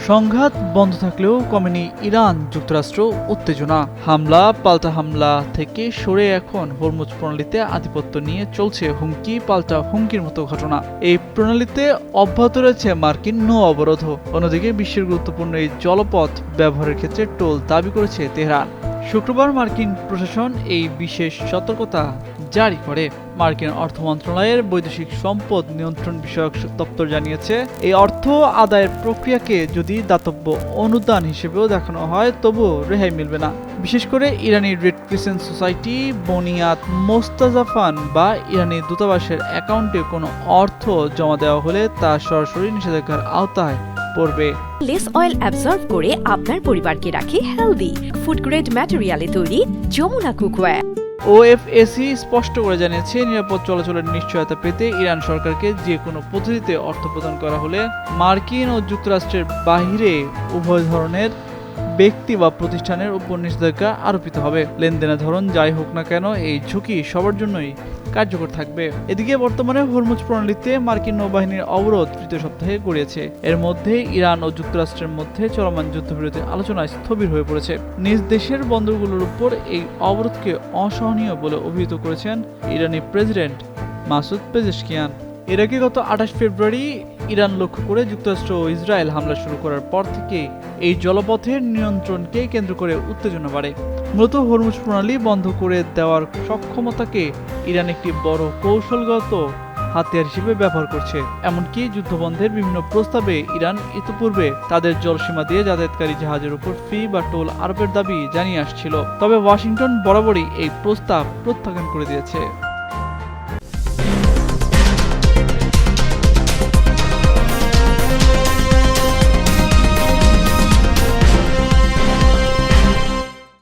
সংঘাত বন্ধ থাকলেও কমেনি ইরান যুক্তরাষ্ট্র উত্তেজনা। হামলা পাল্টা হামলা থেকে সরে এখন হরমুজ প্রণালীতে আধিপত্য নিয়ে চলছে হুমকি পাল্টা হুমকির মতো ঘটনা। এই প্রণালীতে অব্যাহত রয়েছে মার্কিন নৌ অবরোধ। অন্যদিকে বিশ্বের গুরুত্বপূর্ণ এই জলপথ ব্যবহারের ক্ষেত্রে টোল দাবি করেছে তেহরান। শুক্রবার মার্কিন প্রশাসন এই বিশেষ সতর্কতা জারি করে। মার্কিন অর্থ মন্ত্রণালয়ের বৈদেশিক সম্পদ নিয়ন্ত্রণ বিষয়ক দপ্তর জানিয়েছে, এই অর্থ আদায়ের প্রক্রিয়াকে যদি দাতব্য অনুদান হিসেবেও দেখানো হয় তবুও রেহাই মিলবে না। বিশেষ করে ইরানি রেড ক্রিসেন্ট সোসাইটি, বনিয়াত মোস্তাজাফান বা ইরানি দূতাবাসের অ্যাকাউন্টে কোনো অর্থ জমা দেওয়া হলে তা সরাসরি নিষেধাজ্ঞার আওতায় পড়বে। লেস অয়েল অ্যাবজর্ব করে আপনার পরিবারকে রাখে হেলদি। ফুড গ্রেড ম্যাটেরিয়ালে তৈরি যমুনা কুকওয়্যার। ওএফএসি স্পষ্ট করে জানিয়েছে, নিরাপদ চলাচলের নিশ্চয়তা পেতে ইরান সরকারকে যে কোনো পদ্ধতিতে অর্থ প্রদান করা হলে মার্কিন ও যুক্তরাষ্ট্রের বাহিরে উভয় ধরনের ব্যক্তি বা প্রতিষ্ঠানের উপর নিষেধাজ্ঞা আরোপিত হবে। লেনদেনের ধরন যাই হোক না কেন, এই ঝুঁকি সবার জন্যই কার্যকর থাকবে। এদিকে বর্তমানে হরমুজ প্রণালীতে মার্কিন নৌবাহিনীর অবরোধ তৃতীয় সপ্তাহে গড়িয়েছে। এর মধ্যে ইরান ও যুক্তরাষ্ট্রের মধ্যে চলমান যুদ্ধবিরতির আলোচনায় স্থবির হয়ে পড়েছে। নিজ দেশের বন্দরগুলোর উপর এই অবরোধকে অসহনীয় বলে অভিহিত করেছেন ইরানি প্রেসিডেন্ট মাসুদ পেজেশকিয়ান। এর আগে গত 28 ফেব্রুয়ারি ইরান লক্ষ্য করে যুক্তরাষ্ট্র ও ইসরায়েল হামলা শুরু করার পর থেকে এই জলপথের নিয়ন্ত্রণকে কেন্দ্র করে উত্তেজনা বাড়ে। মূলত হরমুজ প্রণালী বন্ধ করে দেওয়ার সক্ষমতাকে ইরান একটি বড় কৌশলগত হাতিয়ার হিসেবে ব্যবহার করছে। এমনকি যুদ্ধবন্ধের বিভিন্ন প্রস্তাবে ইরান ইতিপূর্বে তাদের জলসীমা দিয়ে যাতায়াতকারী জাহাজের উপর ফি বা টোল আরোপের দাবি জানিয়ে আসছিল। তবে ওয়াশিংটন বরাবরই এই প্রস্তাব প্রত্যাখ্যান করে দিয়েছে।